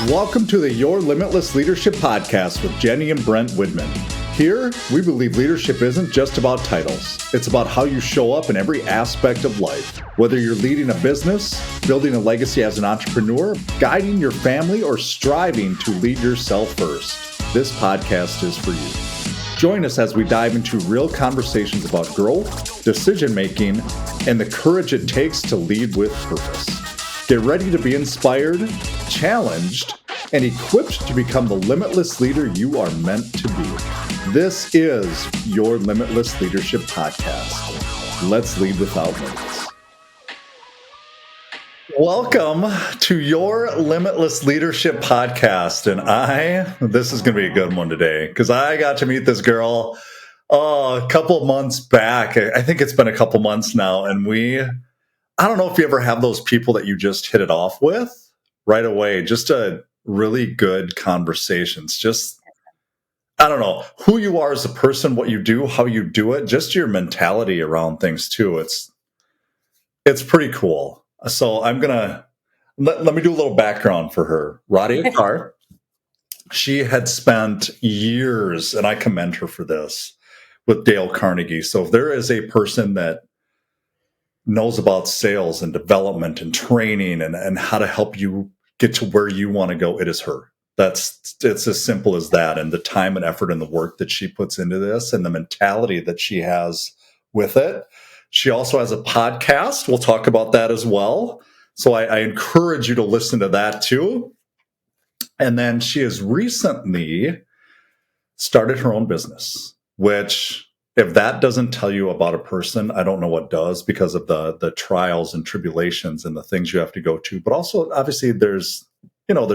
Welcome to the Your Limitless Leadership Podcast with Jenny and Brent Widman. Here, we believe leadership isn't just about titles. It's about how you show up in every aspect of life. Whether you're leading a business, building a legacy as an entrepreneur, guiding your family, or striving to lead yourself first, this podcast is for you. Join us as we dive into real conversations about growth, decision-making, and the courage it takes to lead with purpose. Get ready to be inspired, challenged, and equipped to become the limitless leader you are meant to be. This is your Limitless Leadership Podcast. Let's lead without limits. Welcome to your Limitless Leadership Podcast. And this is going to be a good one today because I got to meet this girl a couple months back. I think it's been a couple months now. And I don't know if you ever have those people that you just hit it off with right away. Just a really good conversations. Just, I don't know who you are as a person, what you do, how you do it, just your mentality around things too. It's pretty cool. So I'm going to, let me do a little background for her. Radia Carr, she had spent years, and I commend her for this, with Dale Carnegie. So if there is a person that knows about sales and development and training and how to help you get to where you want to go, it is her. It's as simple as that. And the time and effort and the work that she puts into this and the mentality that she has with it. She also has a podcast. We'll talk about that as well. So I encourage you to listen to that too. And then she has recently started her own business, which, if that doesn't tell you about a person, I don't know what does, because of the trials and tribulations and the things you have to go to. But also, obviously, there's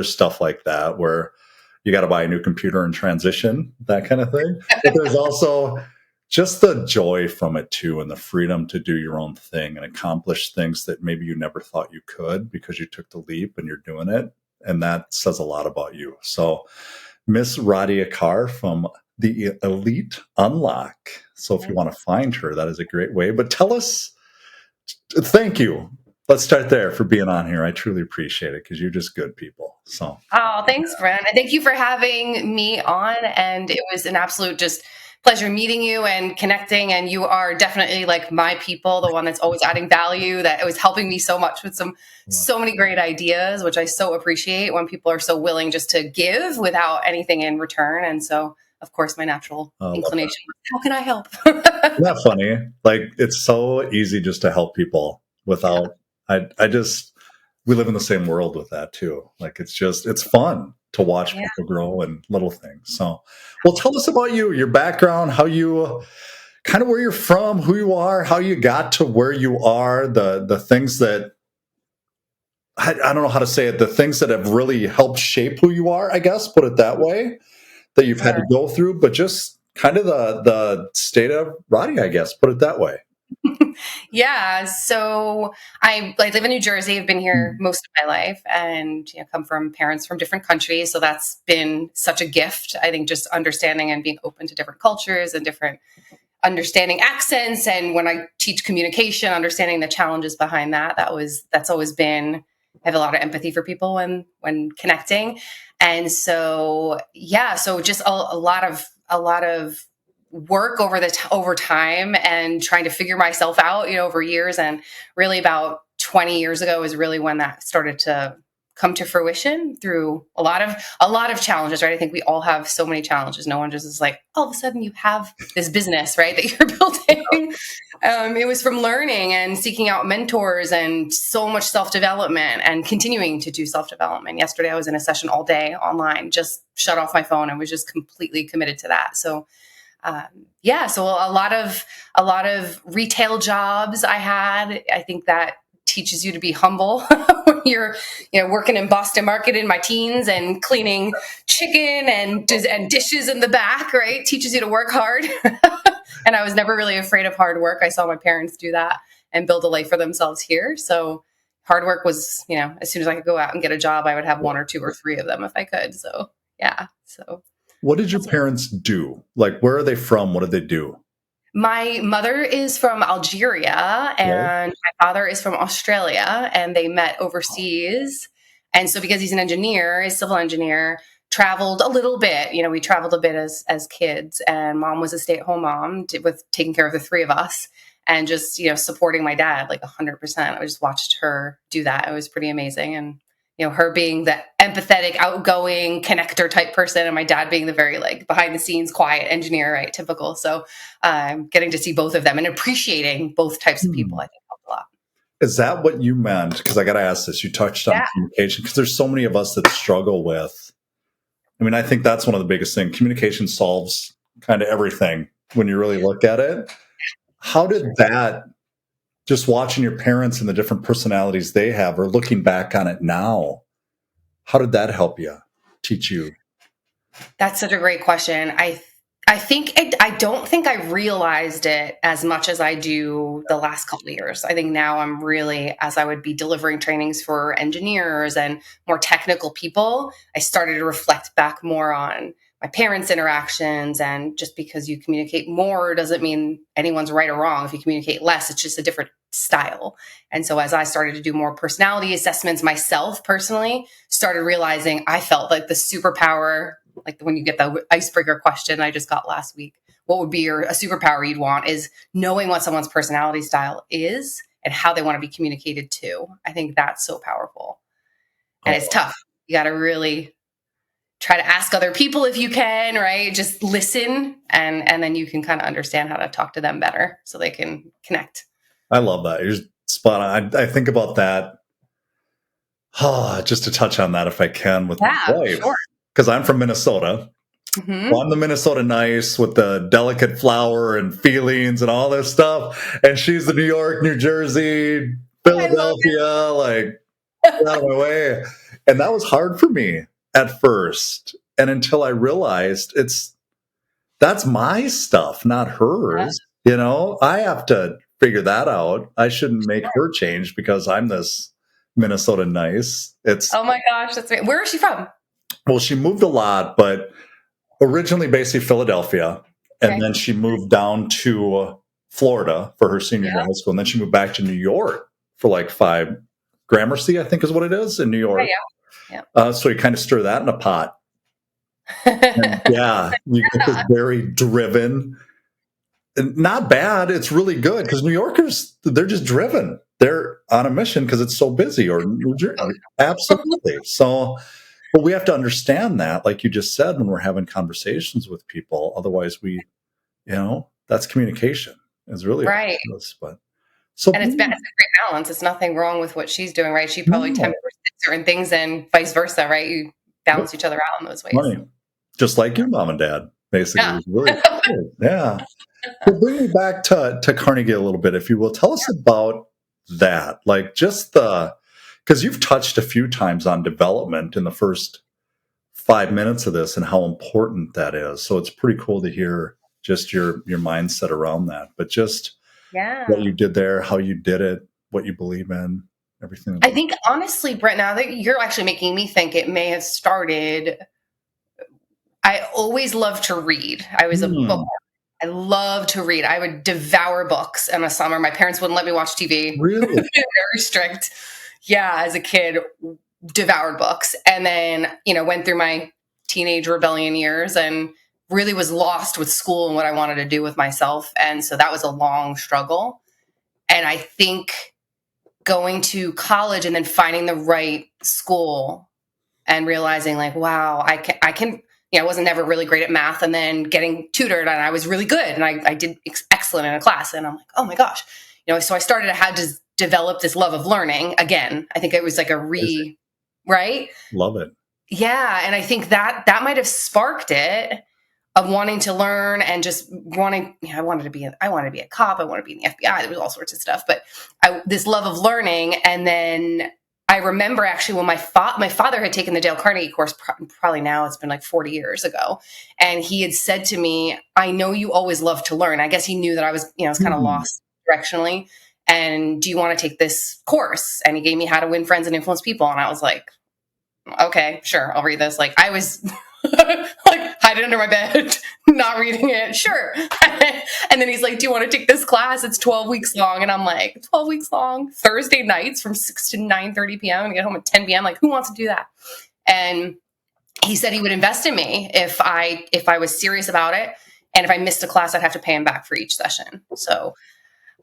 stuff like that where you got to buy a new computer and transition, that kind of thing. But there's also just the joy from it too, and the freedom to do your own thing and accomplish things that maybe you never thought you could because you took the leap and you're doing it. And that says a lot about you. So Miss Radia Carr from the Elite Unlock. So if you want to find her, that is a great way. But tell us, thank you. Let's start there for being on here. I truly appreciate it because you're just good people. So. Oh, thanks, Brent. And thank you for having me on. And it was an absolute just pleasure meeting you and connecting. And you are definitely like my people, the one that's always adding value, that was helping me so much with so many great ideas, which I so appreciate when people are so willing just to give without anything in return. And so, of course, my natural inclination was, how can I help? Isn't that funny? Like, it's so easy just to help people without, we live in the same world with that too. Like, it's fun to watch people grow and little things. So, well, tell us about you, your background, how you, kind of where you're from, who you are, how you got to where you are, the things that, I don't know how to say it, the things that have really helped shape who you are, I guess, put it that way, that you've had to go through, but just kind of the state of Radia, I guess, put it that way. Yeah. So I live in New Jersey. I've been here most of my life and come from parents from different countries. So that's been such a gift. I think just understanding and being open to different cultures and different understanding accents. And when I teach communication, understanding the challenges behind that's always been, I have a lot of empathy for people when connecting. And so, so just a lot of work over time and trying to figure myself out, over years. And really about 20 years ago is really when that started to come to fruition through a lot of challenges, right? I think we all have so many challenges. No one just is like, all of a sudden you have this business, right, that you're building. It was from learning and seeking out mentors and so much self-development and continuing to do self-development. Yesterday, I was in a session all day online, just shut off my phone and was just completely committed to that. So so a lot of retail jobs I had. I think that teaches you to be humble when you're, working in Boston market in my teens and cleaning chicken and dishes in the back, right? Teaches you to work hard. And I was never really afraid of hard work. I saw my parents do that and build a life for themselves here. So hard work was, as soon as I could go out and get a job, I would have one or two or three of them if I could. So, yeah. So. What did your parents do? Like, where are they from? What did they do? My mother is from Algeria and my father is from Australia, and they met overseas And so because he's an engineer, a civil engineer, traveled a little bit. We traveled a bit as kids, and mom was a stay-at-home mom with taking care of the three of us and just, supporting my dad like 100%. I just watched her do that. It was pretty amazing. And, her being the empathetic, outgoing connector type person, and my dad being the very like behind the scenes, quiet engineer, right? Typical. So getting to see both of them and appreciating both types of people, I think helped a lot. Is that what you meant? Because I got to ask this. You touched on communication, because there's so many of us that struggle with. I mean, I think that's one of the biggest things. Communication solves kind of everything when you really look at it. How did that, just watching your parents and the different personalities they have, or looking back on it now, how did that help you, teach you? That's such a great question. I don't think I realized it as much as I do the last couple of years. I think now I'm really, as I would be delivering trainings for engineers and more technical people, I started to reflect back more on my parents' interactions. And just because you communicate more doesn't mean anyone's right or wrong. If you communicate less, it's just a different style. And so as I started to do more personality assessments myself personally, started realizing I felt like the superpower, like when you get the icebreaker question I just got last week, what would be a superpower you'd want, is knowing what someone's personality style is and how they want to be communicated to. I think that's so powerful. And it's tough. You got to really try to ask other people if you can, right? Just listen, and then you can kind of understand how to talk to them better so they can connect. I love that. You're spot on. I think about that. Just to touch on that, if I can, with my wife, because I'm from Minnesota. Mm-hmm. Well, I'm the Minnesota nice with the delicate flower and feelings and all this stuff, and she's the New York, New Jersey, Philadelphia, like out of my way. And that was hard for me at first, and until I realized that's my stuff, not hers. I have to figure that out. I shouldn't make her change because I'm this Minnesota nice. Oh my gosh, that's great. Where is she from? Well, she moved a lot, but originally basically Philadelphia, and then she moved down to Florida for her senior year of high school, and then she moved back to New York for like 5 Gramercy, I think is what it is, in New York. So you kind of stir that in a pot. And you get this very driven. Not bad. It's really good because New Yorkers, they're just driven. They're on a mission because it's so busy, or New Jersey. Absolutely. So, but we have to understand that, like you just said, when we're having conversations with people. Otherwise, that's communication. It's really right. But and it's a great balance. It's nothing wrong with what she's doing, right? She probably tempers certain things, and vice versa, right? You balance each other out in those ways. Funny. Just like your mom and dad, basically. Yeah. Really cool. Yeah. Well, bring me back to Carnegie a little bit, if you will. Tell us about that. Like just because you've touched a few times on development in the first 5 minutes of this and how important that is. So it's pretty cool to hear just your mindset around that. But just what you did there, how you did it, what you believe in, everything. I think, honestly, Brent, now that you're actually making me think, it may have started. I always loved to read. I was a bookworm. I love to read. I would devour books in the summer. My parents wouldn't let me watch TV. Really? Very strict. Yeah, as a kid, devoured books. And then, went through my teenage rebellion years and really was lost with school and what I wanted to do with myself. And so that was a long struggle. And I think going to college and then finding the right school and realizing like, wow, I can, I wasn't never really great at math, and then getting tutored and I was really good and I did excellent in a class. And I'm like, oh my gosh, so I started to have to develop this love of learning again. I think it was like right? Love it. Yeah. And I think that might've sparked it, of wanting to learn and just wanting, I wanted to be a cop. I wanted to be in the FBI. There was all sorts of stuff, but this love of learning. And then I remember actually when my father had taken the Dale Carnegie course, probably now it's been like 40 years ago. And he had said to me, I know you always love to learn. I guess he knew that I was, kind of lost directionally. And do you want to take this course? And he gave me How to Win Friends and Influence People. And I was like, okay, sure. I'll read this. Like I was like, it under my bed, not reading it. Sure. And then he's like, do you want to take this class? It's 12 weeks long. And I'm like, 12 weeks long, Thursday nights from 6 to 9:30 p.m. and get home at 10 p.m. Like, who wants to do that? And he said he would invest in me if I was serious about it. And if I missed a class, I'd have to pay him back for each session. So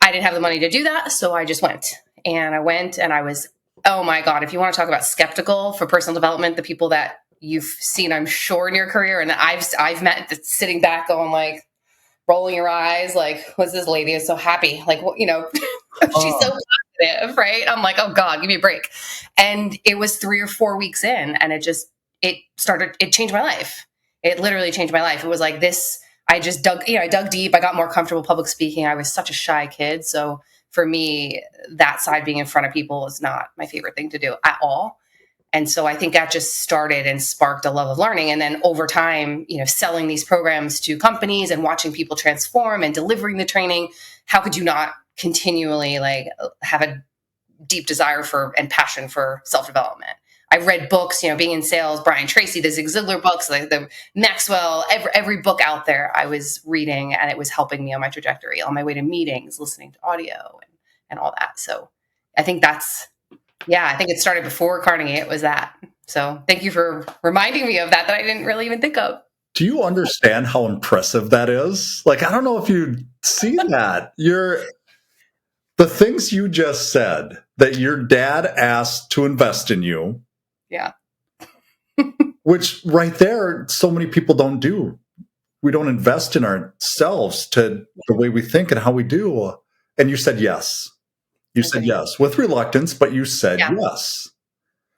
I didn't have the money to do that. So I just went. And I went and I was, oh my God, if you want to talk about skeptical for personal development, the people that you've seen, I'm sure, in your career and that I've met, that's sitting back going like, rolling your eyes, like, what's this lady is so happy? Like, what, you know, she's so positive, right? I'm like, oh God, give me a break. And it was 3 or 4 weeks in, and it changed my life. It literally changed my life. It was like this, I dug deep. I got more comfortable public speaking. I was such a shy kid. So for me, that side, being in front of people, is not my favorite thing to do at all. And so I think that just started and sparked a love of learning. And then over time, you know, selling these programs to companies and watching people transform and delivering the training, how could you not continually like have a deep desire for and passion for self-development? I read books, you know, being in sales, Brian Tracy, the Zig Ziglar books, like the Maxwell, every book out there I was reading, and it was helping me on my trajectory, on my way to meetings, listening to audio and all that. So I think I think it started before Carnegie. It was that. So thank you for reminding me of that I didn't really even think of. Do you understand how impressive that is? Like, I don't know if you see that. The things you just said, that your dad asked to invest in you. Yeah. Which right there, so many people don't do. We don't invest in ourselves to the way we think and how we do. And you said yes. You said yes with reluctance, but you said yes.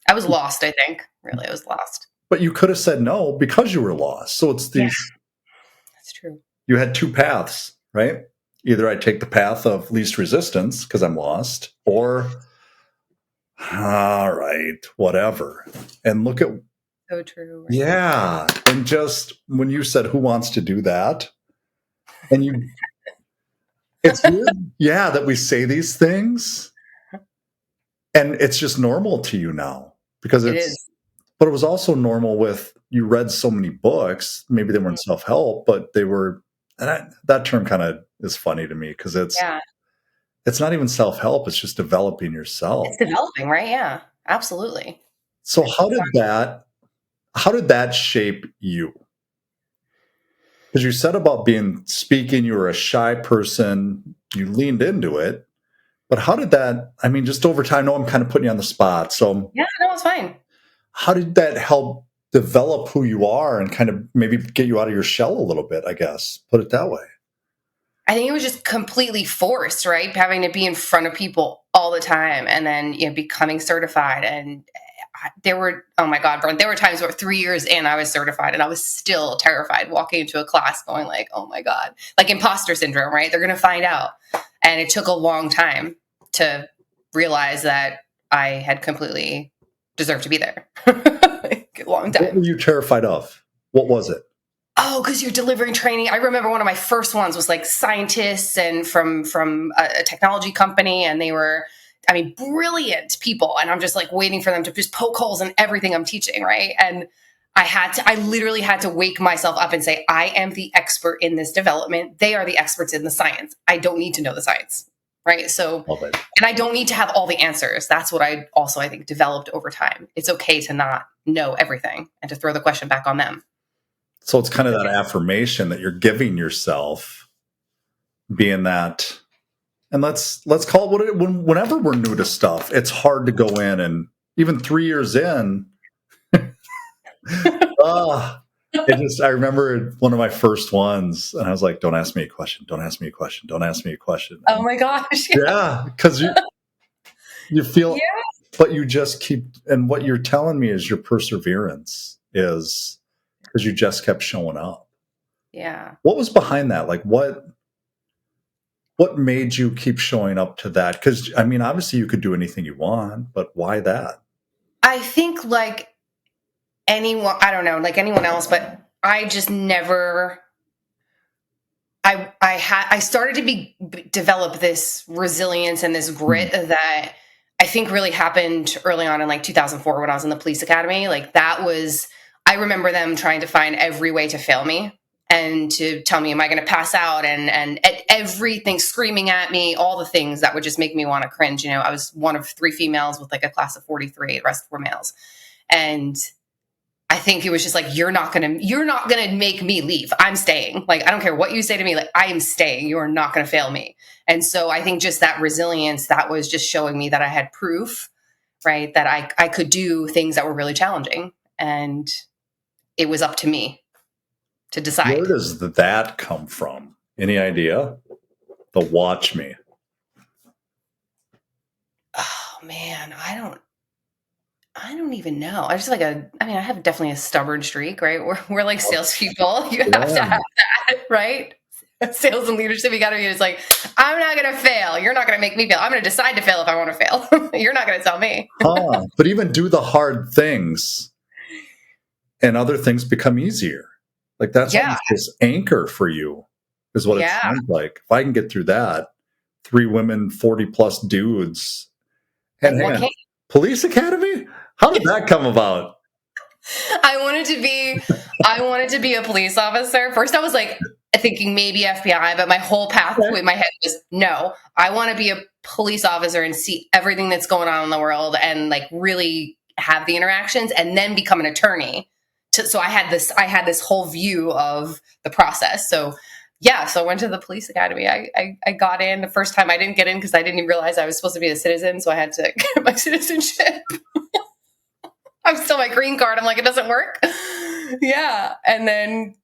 I was lost, I think. Really, I was lost. But you could have said no because you were lost. So it's these. Yeah. That's true. You had two paths, right? Either I take the path of least resistance because I'm lost, or all right, whatever. And look at. So true. Right? Yeah. And just when you said, who wants to do that? And you. It's weird, that we say these things, and it's just normal to you now because it is. But it was also normal with you read so many books. Maybe they weren't self-help, but they were. And that term kind of is funny to me because it's not even self-help. It's just developing yourself. It's developing, right? Yeah, absolutely. So how did that shape you? Because you said about speaking, you were a shy person, you leaned into it, but how did that, I mean, just over time, I know I'm kind of putting you on the spot. So yeah, no, it's fine. How did that help develop who you are and kind of maybe get you out of your shell a little bit, I guess, put it that way? I think it was just completely forced, right? Having to be in front of people all the time and then, you know, becoming certified. And there were, oh my God, Brent, there were times where 3 years in, I was certified and I was still terrified walking into a class going like, oh my God, like imposter syndrome, right? They're going to find out. And it took a long time to realize that I had completely deserved to be there. Like, a long time. What were you terrified of? What was it? Oh, because you're delivering training. I remember one of my first ones was like scientists and from a technology company, and they were, I mean, brilliant people. And I'm just like waiting for them to just poke holes in everything I'm teaching, right? And I literally had to wake myself up and say, I am the expert in this development. They are the experts in the science. I don't need to know the science, right? So, and I don't need to have all the answers. That's what I think developed over time. It's okay to not know everything and to throw the question back on them. So it's kind of that affirmation that you're giving yourself, being that, and let's call it what it, whenever we're new to stuff, it's hard to go in, and even 3 years in, I remember one of my first ones, and I was like, don't ask me a question, don't ask me a question, don't ask me a question. Oh my gosh. Yeah, because you feel, but you just keep, and what you're telling me is your perseverance is, because you just kept showing up. Yeah. What was behind that? Like what made you keep showing up to that? Because I mean, obviously you could do anything you want, but why that? I think like anyone, I don't know, like anyone else, but I just never, I started to develop this resilience and this grit that I think really happened early on in like 2004 when I was in the police academy. Like that was, I remember them trying to find every way to fail me and to tell me, am I going to pass out? And everything, screaming at me, all the things that would just make me want to cringe. You know, I was one of 3 females with like a class of 43, the rest were males. And I think it was just like, you're not going to make me leave. I'm staying. Like, I don't care what you say to me. Like, I am staying. You are not going to fail me. And so I think just that resilience, that was just showing me that I had proof, right? That I could do things that were really challenging. And it was up to me to decide. Where does that come from? Any idea? The watch me. Oh man, I don't even know. I just I have definitely a stubborn streak, right? We're like salespeople. You have to have that, right? Sales and leadership, you got to be just like, I'm not going to fail. You're not going to make me fail. I'm going to decide to fail if I want to fail. You're not going to tell me. But even do the hard things and other things become easier. Like that's almost this anchor for you is what it sounds like. If I can get through that, 3 women, 40 plus dudes. And police academy? How did that come about? I wanted to be a police officer. First I was like thinking maybe FBI, but my whole pathway in my head was no, I want to be a police officer and see everything that's going on in the world and like really have the interactions and then become an attorney. So I had this whole view of the process. So I went to the police academy. I got in the first time. I didn't get in because I didn't even realize I was supposed to be a citizen. So I had to get my citizenship. I'm still my green card. I'm like, it doesn't work. Yeah. And then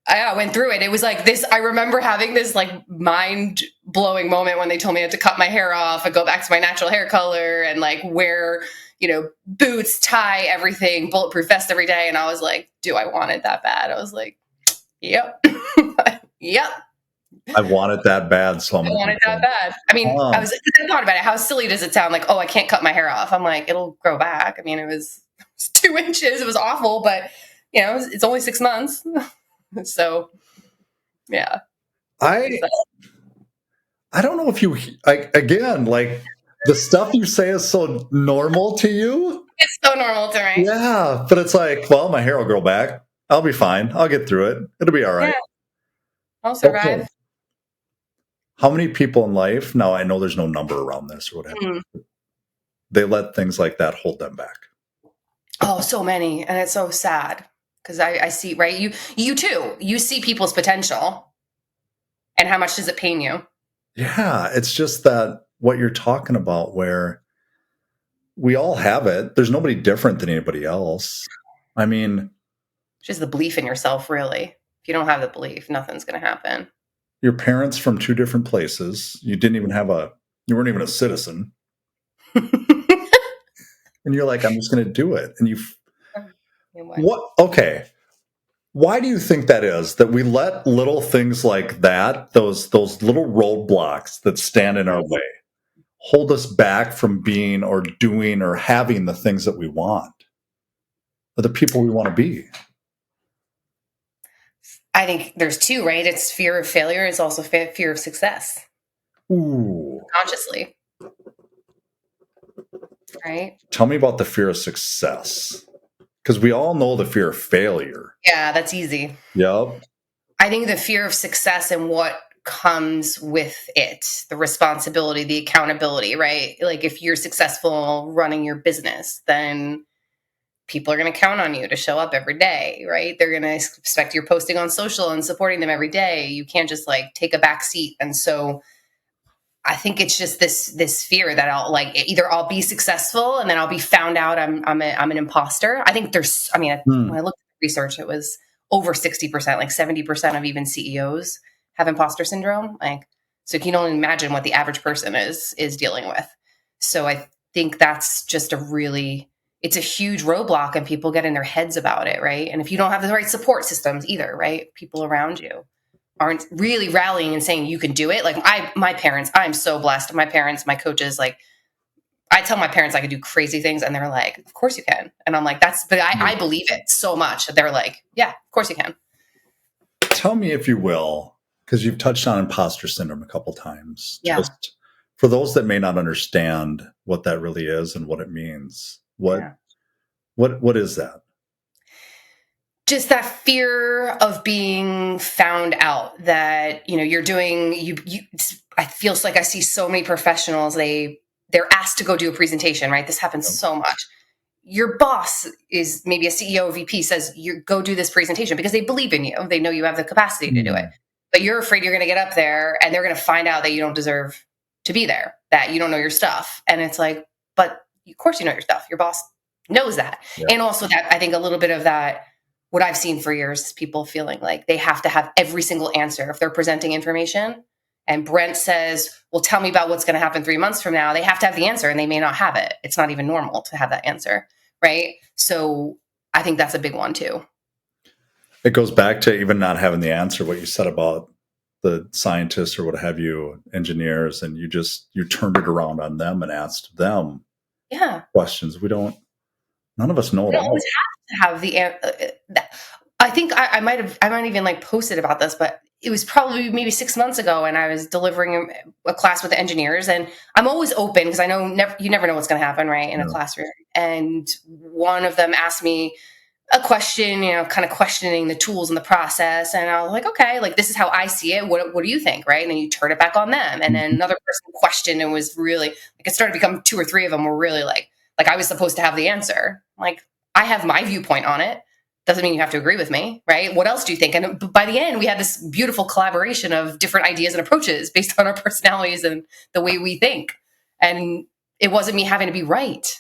I went through it. It was like this. I remember having this like mind blowing moment when they told me I had to cut my hair off and go back to my natural hair color and like wear, boots, tie, everything, bulletproof vest every day. And I was like, do I want it that bad? I was like, yep. Yep. I want it that bad. So I want it that bad. I mean, I thought about it. How silly does it sound? Like, oh, I can't cut my hair off. I'm like, it'll grow back. I mean, it was 2 inches. It was awful, but it's only 6 months. So, yeah. I don't know if you, again, like the stuff you say is so normal to you. It's so normal to me. Yeah. But it's like, well, my hair will grow back. I'll be fine. I'll get through it. It'll be all right. Yeah. I'll survive. Okay. How many people in life, now I know there's no number around this or whatever, they let things like that hold them back? Oh, so many. And it's so sad because I see, right? You too, you see people's potential and how much does it pain you? Yeah. It's just that what you're talking about where we all have it. There's nobody different than anybody else. I mean, just the belief in yourself, really. If you don't have the belief, nothing's going to happen. Your parents from 2 different places. You weren't even a citizen. And you're like, I'm just going to do it. And okay. Why do you think that is? That we let little things like that, those little roadblocks that stand in our way, hold us back from being or doing or having the things that we want, or the people we want to be? I think there's 2, right? It's fear of failure. It's also fear of success. Ooh. Consciously. Right? Tell me about the fear of success. Because we all know the fear of failure. Yeah, that's easy. Yep. I think the fear of success and what comes with it, the responsibility, the accountability, right? Like if you're successful running your business, then people are going to count on you to show up every day, right? They're going to expect you're posting on social and supporting them every day. You can't just like take a back seat. And so I think it's just this fear that I'll be successful and then I'll be found out I'm an imposter. I think when I looked at research, it was over 60%, like 70% of even CEOs have imposter syndrome. Like, so you can only imagine what the average person is dealing with. So I think that's just it's a huge roadblock and people get in their heads about it, right? And if you don't have the right support systems either, right? People around you aren't really rallying and saying you can do it. Like my parents, I'm so blessed. My parents, my coaches, like I tell my parents I could do crazy things and they're like, of course you can. And I'm like, I believe it so much that they're like, yeah, of course you can. Tell me if you will, because you've touched on imposter syndrome a couple times. Yeah. Just for those that may not understand what that really is and what it means, what is that? just that fear of being found out, that, you're doing, I feels like I see so many professionals, they're asked to go do a presentation, right? This happens so much. Your boss is maybe a CEO or VP, says, you go do this presentation because they believe in you. They know you have the capacity to do it, but you're afraid you're going to get up there and they're going to find out that you don't deserve to be there, that you don't know your stuff. And it's like, but of course you know your stuff. Your boss knows that. Yeah. And also that, I think a little bit of that, what I've seen for years is people feeling like they have to have every single answer. If they're presenting information and Brent says, well, tell me about what's going to happen 3 months from now, they have to have the answer and they may not have it. It's not even normal to have that answer. Right. So I think that's a big one too. It goes back to even not having the answer, what you said about the scientists or what have you, engineers, and you turned it around on them and asked them questions. None of us know. We don't always have to have the I think I might even like posted about this, but it was probably maybe 6 months ago, and I was delivering a class with the engineers, and I'm always open because I know you never know what's going to happen, right, in a classroom. And one of them asked me a question, kind of questioning the tools and the process, and I was like, okay, like this is how I see it. What do you think, right? And then you turn it back on them, and then another person questioned and was really like, it started to become 2 or 3 of them were really like I was supposed to have the answer. Like, I have my viewpoint on it. Doesn't mean you have to agree with me, right? What else do you think? And by the end, we had this beautiful collaboration of different ideas and approaches based on our personalities and the way we think. And it wasn't me having to be right,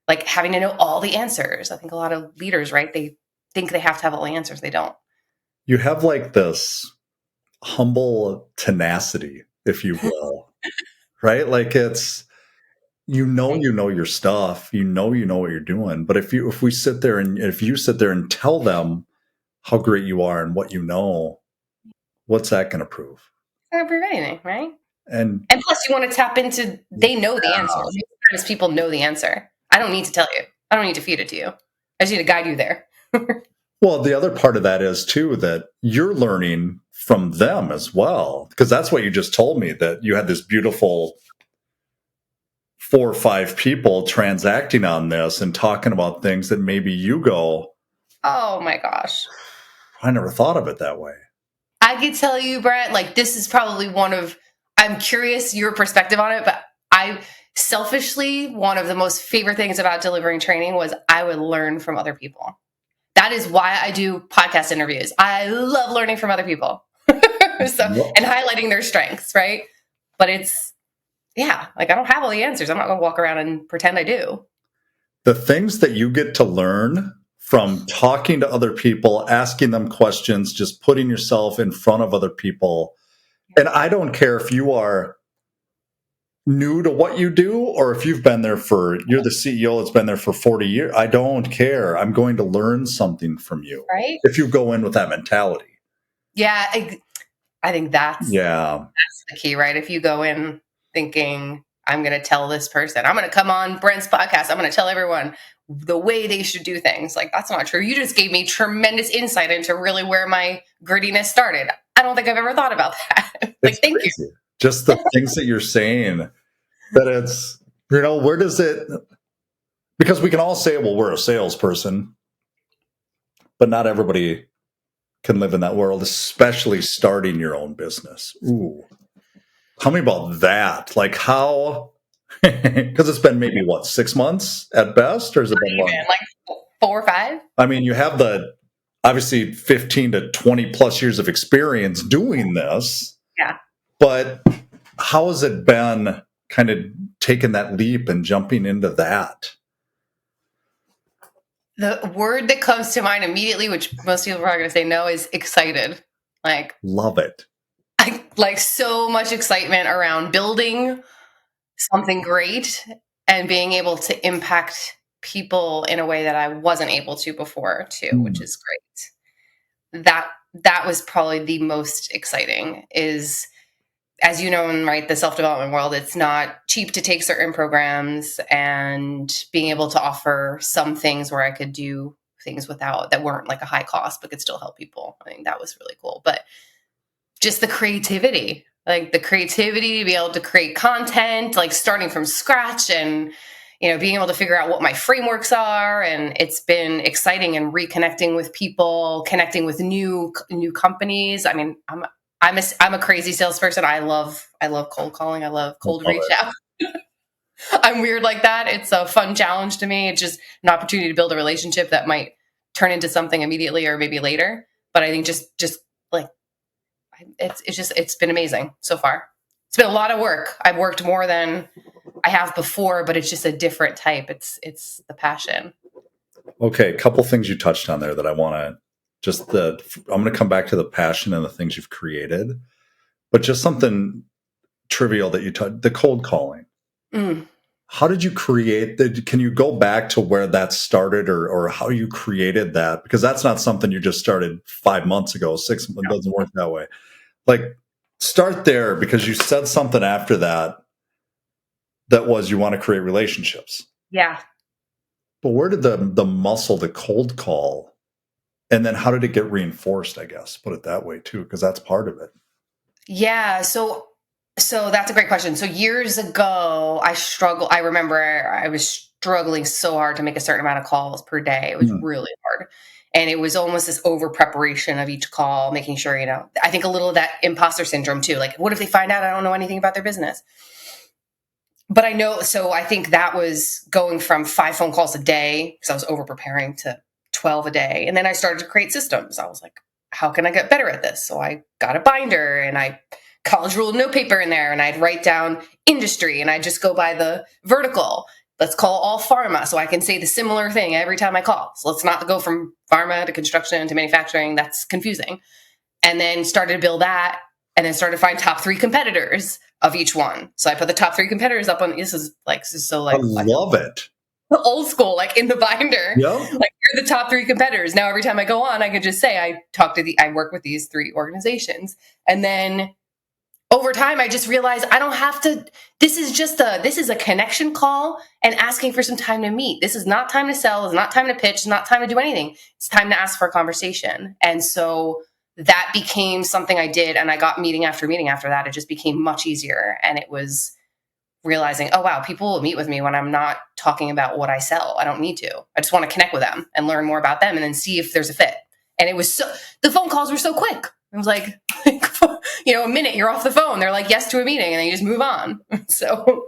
like having to know all the answers. I think a lot of leaders, right, they think they have to have all the answers. They don't. You have like this humble tenacity, if you will, right? Like it's, you know your stuff, you know what you're doing. But if you sit there and tell them how great you are and what you know, what's that going to prove? It's not going to prove anything, right? And plus, you want to tap into, they know the answer. Sometimes people know the answer. I don't need to tell you. I don't need to feed it to you. I just need to guide you there. Well, the other part of that is too that you're learning from them as well, because that's what you just told me, that you had this beautiful 4 or 5 people transacting on this and talking about things that maybe you go, oh my gosh, I never thought of it that way. I could tell you, Brent, like this is probably I'm curious your perspective on it, but I selfishly, one of the most favorite things about delivering training was I would learn from other people. That is why I do podcast interviews. I love learning from other people and highlighting their strengths, right? But like I don't have all the answers. I'm not going to walk around and pretend I do. The things that you get to learn from talking to other people, asking them questions, just putting yourself in front of other people. And I don't care if you are new to what you do or if you're the CEO that's been there for 40 years. I don't care. I'm going to learn something from you. Right? If you go in with that mentality. Yeah. I think that's the key, right? If you go in thinking, I'm going to tell this person, I'm going to come on Brent's podcast, I'm going to tell everyone the way they should do things. Like, that's not true. You just gave me tremendous insight into really where my grittiness started. I don't think I've ever thought about that. Like, thank you. Just the things that you're saying, that it's, where does it, because we can all say, well, we're a salesperson, but not everybody can live in that world, especially starting your own business. Ooh. Tell me about that. Like how, because it's been maybe 6 months at best, or has it been longer? Like 4 or 5? I mean, you have obviously 15 to 20 plus years of experience doing this. Yeah. But how has it been kind of taking that leap and jumping into that? The word that comes to mind immediately, which most people are going to say no, is excited. Like, love it. I like so much excitement around building something great and being able to impact people in a way that I wasn't able to before too, which is great. That was probably the most exciting. Is, as you know, in the self-development world, it's not cheap to take certain programs, and being able to offer some things where I could do things that weren't like a high cost, but could still help people. I think that was really cool. But just the creativity to be able to create content, like starting from scratch and, being able to figure out what my frameworks are. And it's been exciting and reconnecting with people, connecting with new companies. I mean, I'm a crazy salesperson. I love cold calling. I love cold reach out. I'm weird like that. It's a fun challenge to me. It's just an opportunity to build a relationship that might turn into something immediately or maybe later. But I think just like it's been amazing so far. It's been a lot of work. I've worked more than I have before, but it's just a different type. It's the passion. Okay, a couple things you touched on there that I want to I'm going to come back to the passion and the things you've created, but just something trivial that you touched, the cold calling. How did you create that? Can you go back to where that started or how you created that? Because that's not something you just started 5 months ago, 6 months. It doesn't work that way. Like, start there, because you said something after that was you want to create relationships. Yeah. But where did the muscle, the cold call, and then how did it get reinforced, I guess, put it that way too, because that's part of it. Yeah. So that's a great question. So years ago, I remember I was struggling so hard to make a certain amount of calls per day. It was really hard. And it was almost this over preparation of each call, making sure, I think a little of that imposter syndrome too. Like, what if they find out I don't know anything about their business? But I think that was going from 5 phone calls a day, because I was over preparing, to 12 a day. And then I started to create systems. I was like, how can I get better at this? So I got a binder and I college ruled note paper in there, and I'd write down industry and I'd just go by the vertical. Let's call all pharma, so I can say the similar thing every time I call. So let's not go from pharma to construction to manufacturing. That's confusing. And then started to build that, and then started to find top 3 competitors of each one. So I put the top 3 competitors up on, this is so I love it. Old school, like in the binder. Yep. Like, you're the top 3 competitors. Now every time I go on, I could just say I work with these 3 organizations. And then over time, I just realized I don't have to. This is a connection call and asking for some time to meet. This is not time to sell. It's not time to pitch. It's not time to do anything. It's time to ask for a conversation. And so that became something I did. And I got meeting after meeting after that. It just became much easier. And it was realizing, oh, wow, people will meet with me when I'm not talking about what I sell. I don't need to. I just want to connect with them and learn more about them and then see if there's a fit. And the phone calls were so quick. It was like, a minute, you're off the phone. They're like, yes to a meeting, and then you just move on. So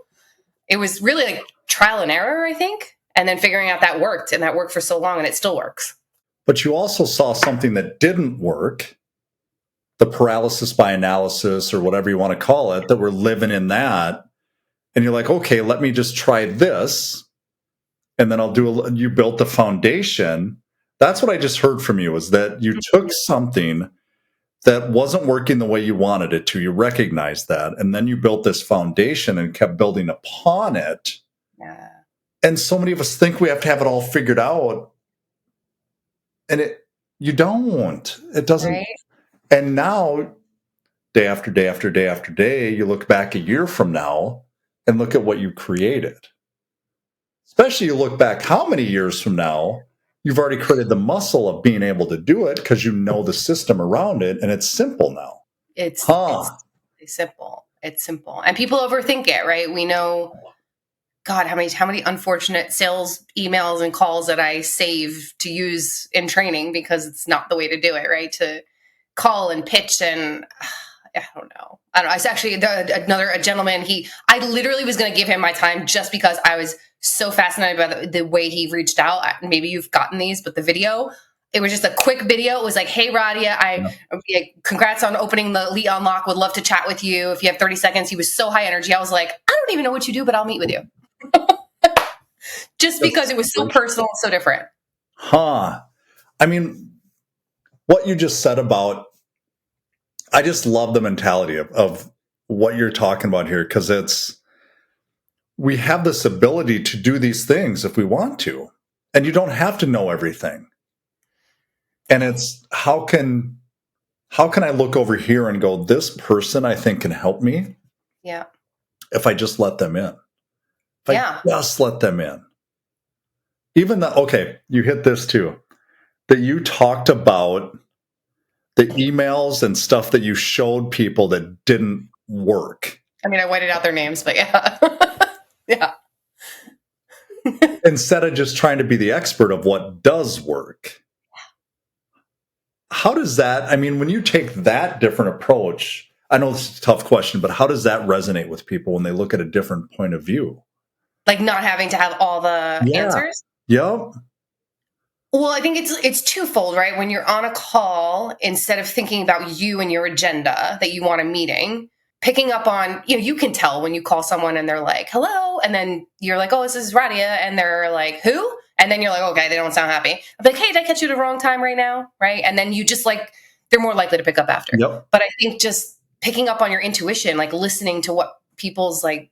it was really like trial and error, I think. And then figuring out that worked, and that worked for so long, and it still works. But you also saw something that didn't work, the paralysis by analysis or whatever you want to call it, that we're living in that. And you're like, okay, let me just try this. And then you built the foundation. That's what I just heard from you, is that you took something that wasn't working the way you wanted it to. You recognized that. And then you built this foundation and kept building upon it. Yeah. And so many of us think we have to have it all figured out. And you don't. It doesn't. Right? And now, day after day after day after day, you look back a year from now and look at what you created. Especially you look back how many years from now, you've already created the muscle of being able to do it because you know the system around it, and it's simple now. It's simple. It's simple. And people overthink it, right? We know, God, how many unfortunate sales emails and calls that I save to use in training because it's not the way to do it, right? To call and pitch, and I don't know. It's actually a gentleman. I literally was going to give him my time just because I was so fascinated by the way he reached out. Maybe you've gotten these, but the video, it was just a quick video. It was like, hey, Radia, congrats on opening the Elite Unlock. Would love to chat with you if you have 30 seconds. He was so high energy. I was like, I don't even know what you do, but I'll meet with you. Just because it was so personal and so different. I mean, what you just said about, I just love the mentality of what you're talking about here, because we have this ability to do these things if we want to, and you don't have to know everything. And it's how can I look over here and go, this person I think can help me? Yeah. If I just let them in. Just let them in. Even okay, you hit this too. That you talked about the emails and stuff that you showed people that didn't work. I mean, I whited out their names, but yeah. Yeah. instead of just trying to be the expert of what does work. How does that, I mean, when you take that different approach, I know this is a tough question, but how does that resonate with people when they look at a different point of view? Like not having to have all the Yeah. answers? Yep. Well, I think it's twofold, right? When you're on a call, instead of thinking about you and your agenda that you want a meeting, picking up on, you can tell when you call someone and they're like, hello. And then you're like, oh, this is Radia. And they're like, who? And then you're like, okay, they don't sound happy. I'm like, hey, did I catch you at the wrong time right now? Right. And then you just like, they're more likely to pick up after. Yep. But I think just picking up on your intuition, like listening to what people's like,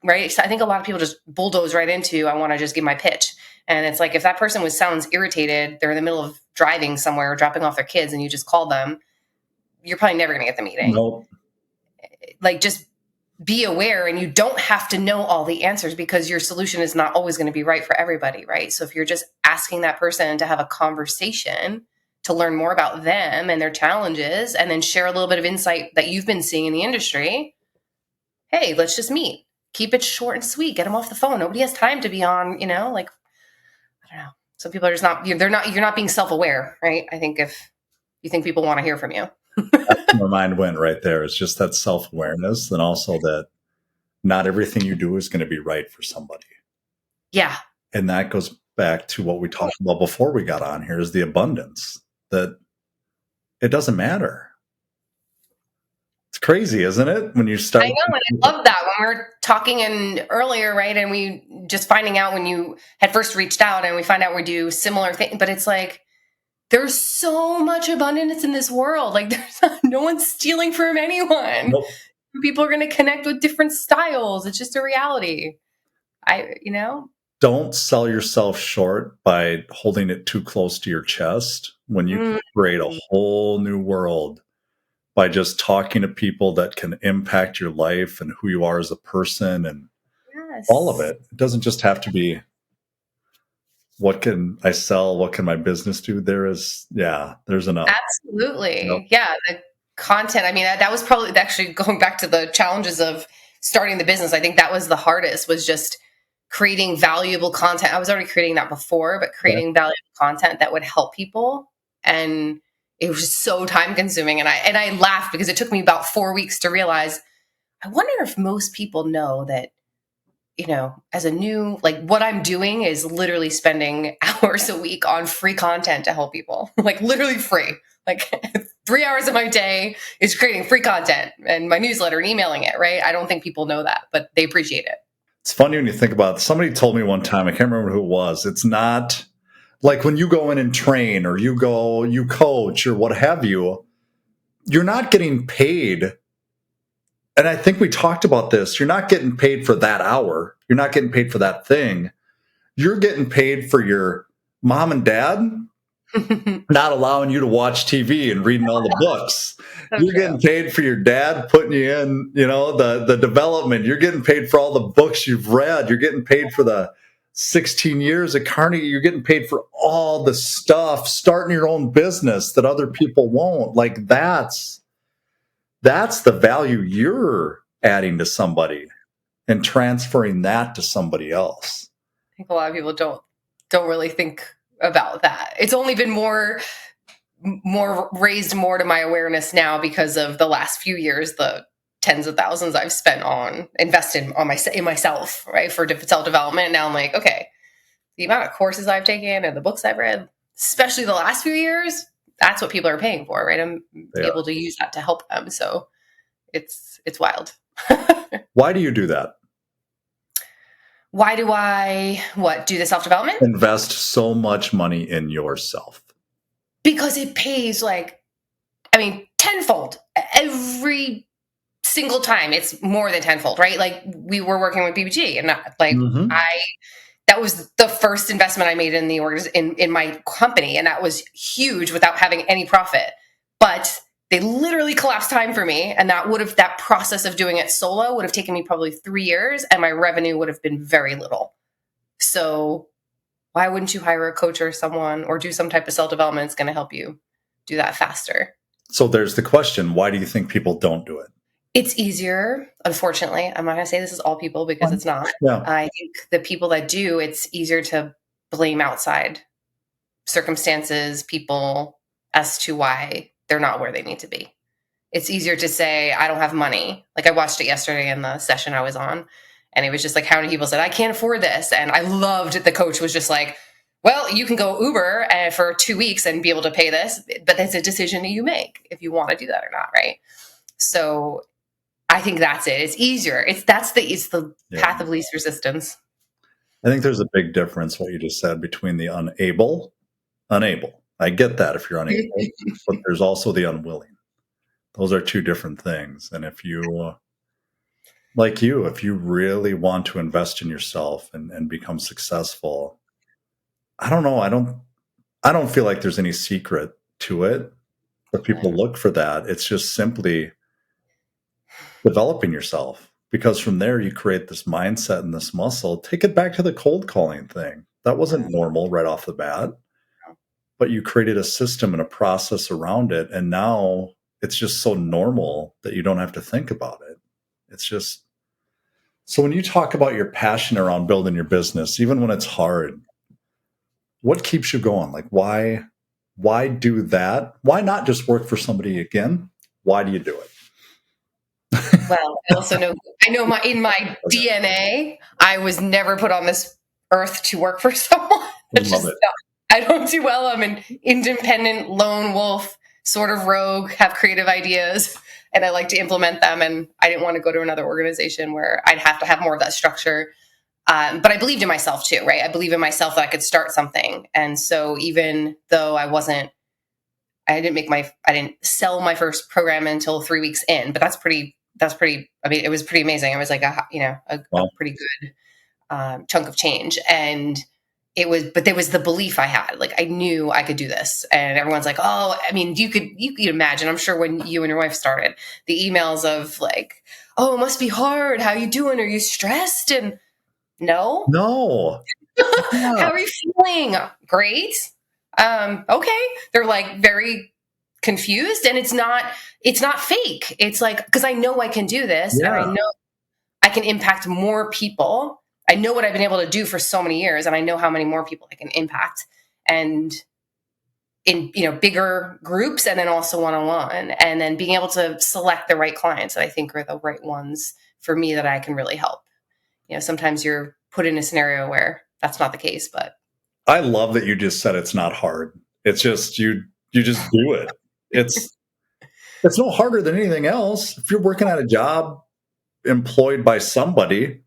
right. So I think a lot of people just bulldoze right into, I want to just give my pitch. And it's like, if that person sounds irritated, they're in the middle of driving somewhere, dropping off their kids, and you just call them, you're probably never going to get the meeting. Nope. Like, just be aware, and you don't have to know all the answers because your solution is not always going to be right for everybody, right? So if you're just asking that person to have a conversation to learn more about them and their challenges, and then share a little bit of insight that you've been seeing in the industry, hey, let's just meet. Keep it short and sweet. Get them off the phone. Nobody has time to be on, like, I don't know. Some people are just not, you're not being self-aware, right? I think if you think people want to hear from you. That's where my mind went right there. It's just that self-awareness, and also that not everything you do is going to be right for somebody. Yeah. And that goes back to what we talked about before we got on here, is the abundance, that it doesn't matter. It's crazy, isn't it? When you start. I know, and I love that when we were talking earlier, right? And we just finding out when you had first reached out, and we find out we do similar things, but it's like, there's so much abundance in this world. Like, no one's stealing from anyone. Nope. People are going to connect with different styles. It's just a reality. Don't sell yourself short by holding it too close to your chest when you can create a whole new world by just talking to people that can impact your life and who you are as a person, and all of it. It doesn't just have to be, what can I sell? What can my business do? There's enough. Absolutely. Nope. Yeah. The content. I mean, that was probably actually going back to the challenges of starting the business. I think that was the hardest, was just creating valuable content. I was already creating that before, but creating valuable content that would help people. And it was just so time consuming. And I laughed because it took me about 4 weeks to realize, I wonder if most people know that, as a new, like, what I'm doing is literally spending hours a week on free content to help people, like literally free, like 3 hours of my day is creating free content and my newsletter and emailing it. Right. I don't think people know that, but they appreciate it. It's funny when you think about it. Somebody told me one time, I can't remember who it was. It's not like when you go in and train, or you coach, or what have you, you're not getting paid. And I think we talked about this. You're not getting paid for that hour. You're not getting paid for that thing. You're getting paid for your mom and dad not allowing you to watch TV and reading all the books. You're getting paid for your dad putting you in, the development. You're getting paid for all the books you've read. You're getting paid for the 16 years at Carnegie. You're getting paid for all the stuff, starting your own business that other people won't. Like, that's the value you're adding to somebody and transferring that to somebody else. I think a lot of people don't really think about that. It's only been more raised more to my awareness now because of the last few years, the tens of thousands I've spent on invested in myself, right, for self-development. Now I'm like, okay, the amount of courses I've taken and the books I've read, especially the last few years, that's what people are paying for, right? I'm able to use that to help them. So it's wild. Why do you do that? Why do I do the self-development? Invest so much money in yourself. Because it pays tenfold every single time. It's more than tenfold, right? Like, we were working with BBG, and that was the first investment I made in the in my company, and that was huge without having any profit. But they literally collapsed time for me, and that process of doing it solo would have taken me probably 3 years, and my revenue would have been very little. So why wouldn't you hire a coach or someone, or do some type of self-development that's going to help you do that faster? So there's the question, why do you think people don't do it? It's easier, unfortunately. I'm not going to say this is all people because it's not. Yeah. I think the people that do, it's easier to blame outside circumstances, people as to why they're not where they need to be. It's easier to say, I don't have money. Like I watched it yesterday in the session I was on, and it was just like how many people said, I can't afford this. And I loved it. The coach was just like, well, you can go Uber for 2 weeks and be able to pay this, but that's a decision that you make if you want to do that or not, right? So I think that's it. It's easier. It's the path of least resistance. I think there's a big difference, what you just said, between the unable. I get that if you're unable, but there's also the unwilling. Those are two different things. And if you, if you really want to invest in yourself and become successful, I don't know. I don't feel like there's any secret to it, but people look for that. It's just simply developing yourself, because from there you create this mindset and this muscle. Take it back to the cold calling thing. That wasn't normal right off the bat, but you created a system and a process around it. And now it's just so normal that you don't have to think about it. It's just, so when you talk about your passion around building your business, even when it's hard, what keeps you going? Like, why do that? Why not just work for somebody again? Why do you do it? Well, I also know, in my DNA, I was never put on this earth to work for someone. I don't do well. I'm an independent lone wolf, sort of rogue, have creative ideas, and I like to implement them. And I didn't want to go to another organization where I'd have to have more of that structure. But I believed in myself too, right? I believe in myself that I could start something. And so even though I didn't sell my first program until 3 weeks in, but that's pretty, I mean, it was pretty amazing. It was like a pretty good chunk of change. And but there was the belief I had, like, I knew I could do this. And everyone's like, oh, I mean, you could imagine, I'm sure when you and your wife started, the emails of like, oh, it must be hard. How you doing? Are you stressed? And no. Yeah. How are you feeling? Great. Okay. They're like very confused, and it's not fake. It's like, because I know I can do this, and I know I can impact more people. I know what I've been able to do for so many years, and I know how many more people I can impact, and in bigger groups, and then also one-on-one, and then being able to select the right clients that I think are the right ones for me that I can really help. Sometimes you're put in a scenario where that's not the case, but I love that you just said it's not hard. It's just you just do it. It's no harder than anything else. If you're working at a job employed by somebody,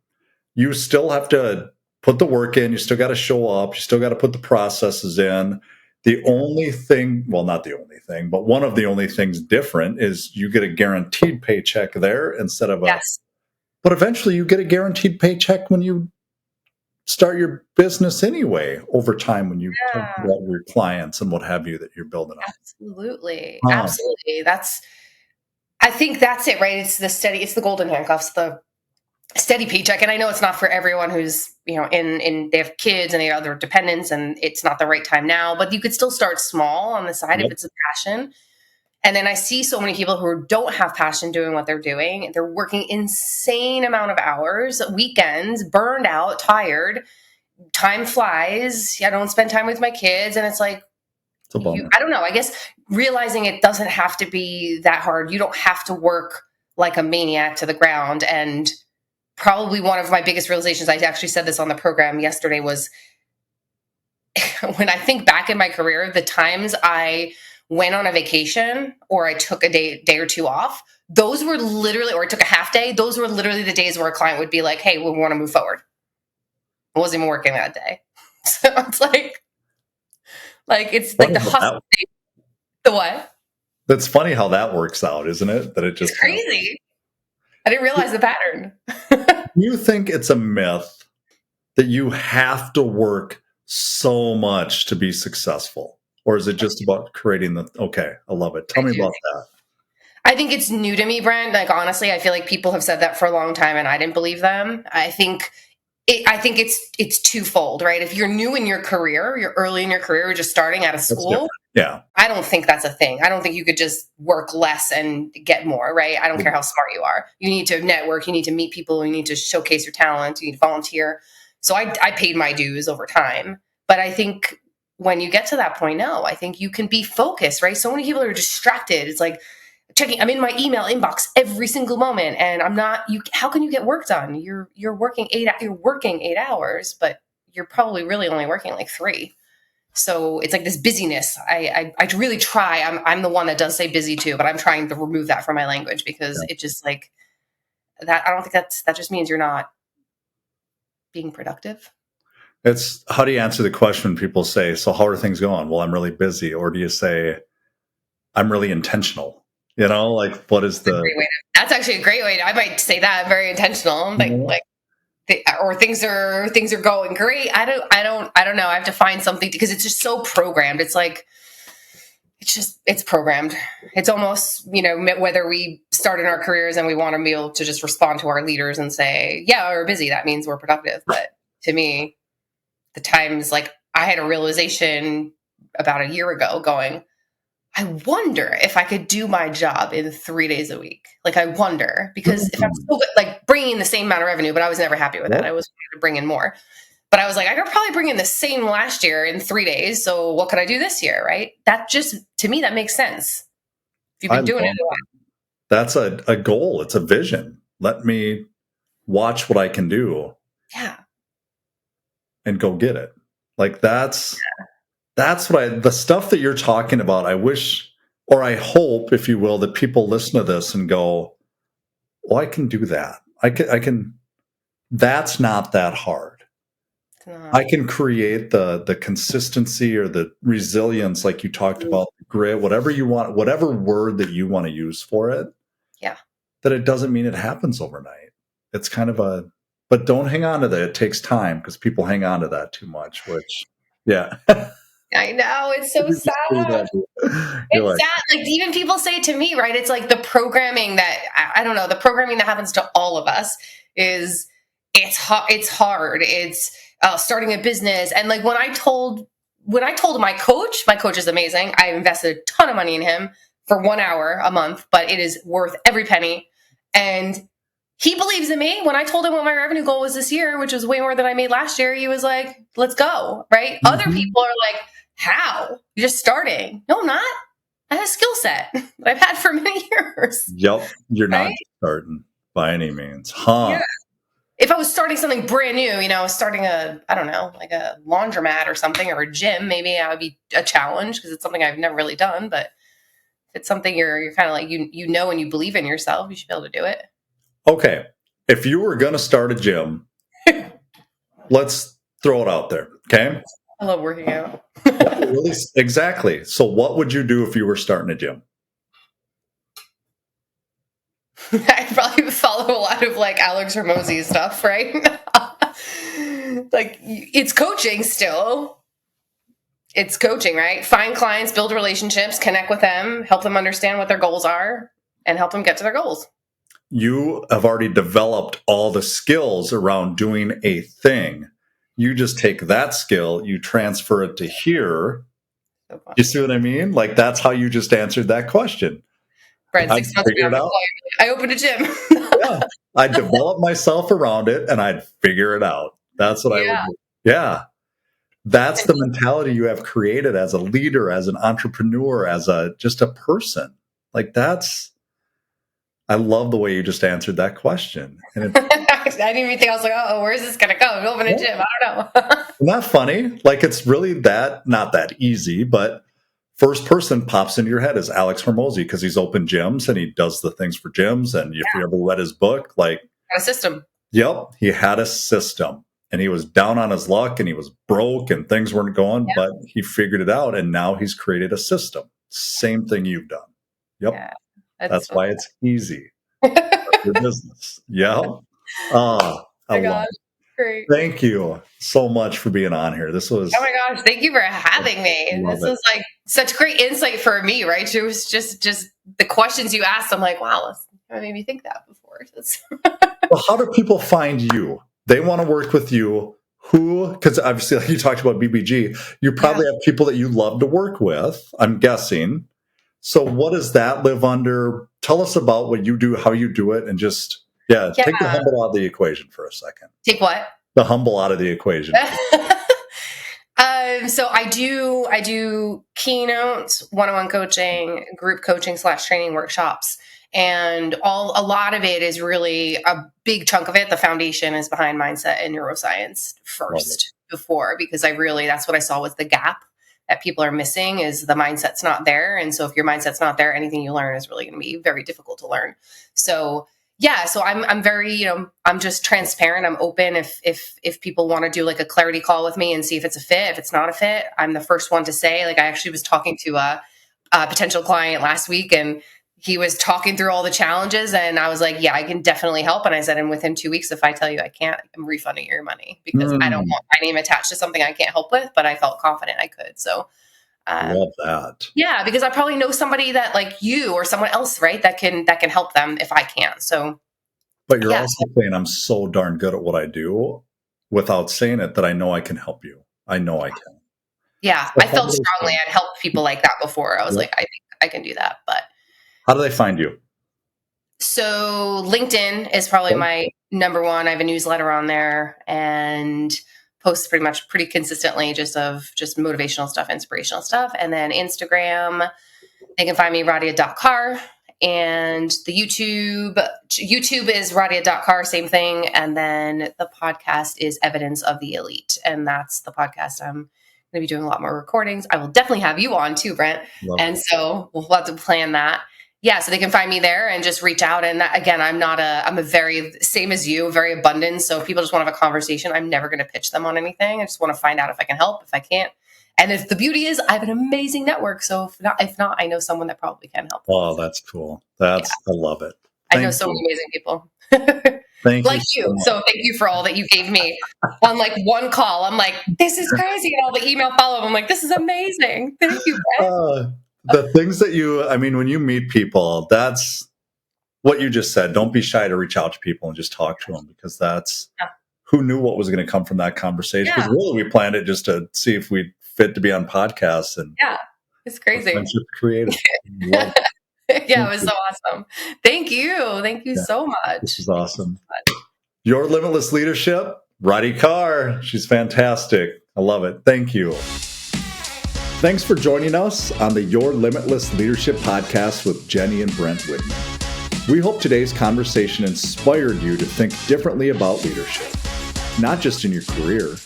you still have to put the work in. You still got to show up. You still got to put the processes in. The only thing, well, not the only thing, but one of the only things different is you get a guaranteed paycheck there instead of yes. But eventually you get a guaranteed paycheck when you start your business anyway, over time, when you talk about your clients and what have you that you're building up. Absolutely. Absolutely. I think that's it, right? It's the golden handcuffs, the steady paycheck. And I know it's not for everyone who's, they have kids and they have other dependents, and it's not the right time now, but you could still start small on the side if it's a passion. And then I see so many people who don't have passion doing what they're doing. They're working insane amount of hours, weekends, burned out, tired. Time flies. I don't spend time with my kids. And it's like, I don't know. I guess realizing it doesn't have to be that hard. You don't have to work like a maniac to the ground. And probably one of my biggest realizations, I actually said this on the program yesterday, was when I think back in my career, the times I went on a vacation or I took a day or two off, those were literally, or I took a half day, those were literally the days where a client would be like, hey, we want to move forward. I wasn't even working that day. So it's like it's like the hustle. The what? That's funny how that works out, isn't it? That it just, it's crazy. I didn't realize the pattern. You think it's a myth that you have to work so much to be successful? Or is it just about creating okay, I love it. Tell me about that. I think it's new to me, Brent. Like, honestly, I feel like people have said that for a long time and I didn't believe them. I think it's twofold, right? If you're new in your career, you're early in your career, just starting out of school. Yeah. I don't think that's a thing. I don't think you could just work less and get more, right? I don't care how smart you are. You need to network. You need to meet people. You need to showcase your talent. You need to volunteer. So I paid my dues over time. But I think when you get to that point, no, I think you can be focused, right? So many people are distracted. It's like I'm in my email inbox every single moment, and I'm not. How can you get work done? You're working 8 hours, but you're probably really only working like 3. So it's like this busyness. I really try. I'm the one that does say busy too, but I'm trying to remove that from my language because it just like that. I don't think that just means you're not being productive. It's how do you answer the question when people say, so how are things going? Well, I'm really busy. Or do you say, I'm really intentional? You know, like what is That's actually a great way. I might say that very intentional. Or things are going great. I don't know. I have to find something because it's just so programmed. It's like, it's programmed. It's almost, whether we start in our careers and we want to be able to just respond to our leaders and say, yeah, we're busy. That means we're productive. But to me, the times like I had a realization about a year ago going, I wonder if I could do my job in 3 days a week. Like, I wonder, because if I'm still like bringing in the same amount of revenue, but I was never happy with that. I was wanting to bring in more, but I was like, I could probably bring in the same last year in 3 days. So what could I do this year? Right. That just, to me, that makes sense. If you've been doing it. That's a goal. It's a vision. Let me watch what I can do. Yeah. And go get it. Like that's what the stuff that you're talking about, I wish, or I hope, if you will, that people listen to this and go, well, I can do that. I can, that's not that hard. I can create the consistency or the resilience, like you talked about, the grit, whatever you want, whatever word that you want to use for it. Yeah. That it doesn't mean it happens overnight. It's kind of but don't hang on to that. It takes time because people hang on to that too much, which, yeah. I know. It's so sad. It's sad. Like, even people say to me, right? It's like the programming that, I don't know, the programming that happens to all of us is it's hard. It's starting a business. And like when I told my coach is amazing. I invested a ton of money in him for 1 hour a month, but it is worth every penny. And he believes in me. When I told him what my revenue goal was this year, which was way more than I made last year, he was like, let's go. Right. Mm-hmm. Other people are like, how? You're just starting. No, I'm not. I have a skill set that I've had for many years. Yep. You're not starting by any means. Huh? Yeah. If I was starting something brand new, starting I don't know, like a laundromat or something, or a gym, maybe that would be a challenge because it's something I've never really done. But if it's something you're kind of like, and you believe in yourself, you should be able to do it. Okay. If you were going to start a gym, let's throw it out there. Okay. I love working out. Exactly. So what would you do if you were starting a gym? I probably would follow a lot of like Alex Hormozi stuff, right? Like, it's coaching still. It's coaching, right? Find clients, build relationships, connect with them, help them understand what their goals are, and help them get to their goals. You have already developed all the skills around doing a thing. You just take that skill, you transfer it to here. So you see what I mean? Like, that's how you just answered that question. Brent, 6 months ago, I opened a gym. Yeah. I'd develop myself around it and I'd figure it out. That's what I would do. Yeah. That's the mentality you have created as a leader, as an entrepreneur, as just a person. Like, I love the way you just answered that question. And I didn't even think, I was like, oh, where's this going to go? Open a gym. I don't know. Isn't that funny? Like, it's really not that easy, but first person pops into your head is Alex Hormozi because he's opened gyms and he does the things for gyms. And if you ever read his book, like, a system. Yep. He had a system and he was down on his luck and he was broke and things weren't going, but he figured it out. And now he's created a system. Same thing you've done. Yep. Yeah. That's why it's easy for your business. Yeah. Oh my gosh. Great. Thank you so much for being on here. This was, oh my gosh, thank you for having me. This was like such great insight for me, right? It was just the questions you asked. I'm like, wow, that made me think that before. Well, how do people find you? They want to work with you. because obviously like you talked about BBG, you probably have people that you love to work with, I'm guessing. So what does that live under? Tell us about what you do, how you do it, and just, take the humble out of the equation for a second. Take what? The humble out of the equation. So I do keynotes, one-on-one coaching, group coaching / training workshops. And a lot of it is really a big chunk of it. The foundation is behind mindset and neuroscience first before, because that's what I saw was the gap that people are missing is the mindset's not there. And so if your mindset's not there, anything you learn is really going to be very difficult to learn. So so I'm very, I'm just transparent. I'm open. If people want to do like a clarity call with me and see if it's a fit, if it's not a fit, I'm the first one to say, like, I actually was talking to a potential client last week, and he was talking through all the challenges, and I was like, yeah, I can definitely help. And I said, and within 2 weeks, if I tell you I can't, I'm refunding your money, because I don't want my name attached to something I can't help with, but I felt confident I could. So love that. Yeah, because I probably know somebody that, like you or someone else, right, that can help them if I can't. So, but you're also saying I'm so darn good at what I do, without saying it, that I know I can help you. I know I can. Yeah, I felt strongly I'd helped people like that before. I was like, I think I can do that. But how do they find you? So LinkedIn is probably my number one. I have a newsletter on there and post pretty consistently just motivational stuff, inspirational stuff. And then Instagram, they can find me Radia Carr, and the YouTube is Radia Carr, same thing. And then the podcast is Evidence of the Elite. And that's the podcast I'm going to be doing a lot more recordings. I will definitely have you on too, Brent. So we'll have to plan that. Yeah, so they can find me there and just reach out. And that, again, I'm a very, same as you, very abundant. So if people just want to have a conversation, I'm never going to pitch them on anything. I just want to find out if I can help, if I can't. And if the beauty is, I have an amazing network. So if not, I know someone that probably can help. Oh, that's cool. I love it. I know so many amazing people. Thank like you. So thank you for all that you gave me on like one call. I'm like, this is crazy. And all the email follow-up, I'm like, this is amazing. Thank you, Brent. The things that when you meet people, that's what you just said. Don't be shy to reach out to people and just talk to them, because that's who knew what was going to come from that conversation. Because really, we planned it just to see if we'd fit to be on podcasts. And it's crazy. Creative. It was so awesome. Thank you. Thank you so much. This is awesome. Your Limitless Leadership, Radia Carr. She's fantastic. I love it. Thank you. Thanks for joining us on the Your Limitless Leadership podcast with Jenny and Brent Widman. We hope today's conversation inspired you to think differently about leadership, not just in your career,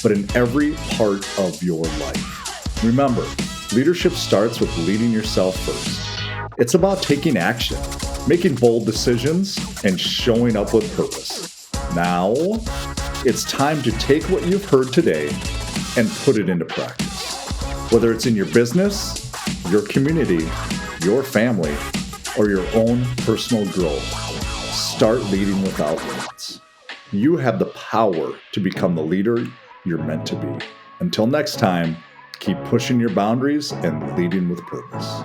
but in every part of your life. Remember, leadership starts with leading yourself first. It's about taking action, making bold decisions, and showing up with purpose. Now, it's time to take what you've heard today and put it into practice. Whether it's in your business, your community, your family, or your own personal growth, start leading without limits. You have the power to become the leader you're meant to be. Until next time, keep pushing your boundaries and leading with purpose.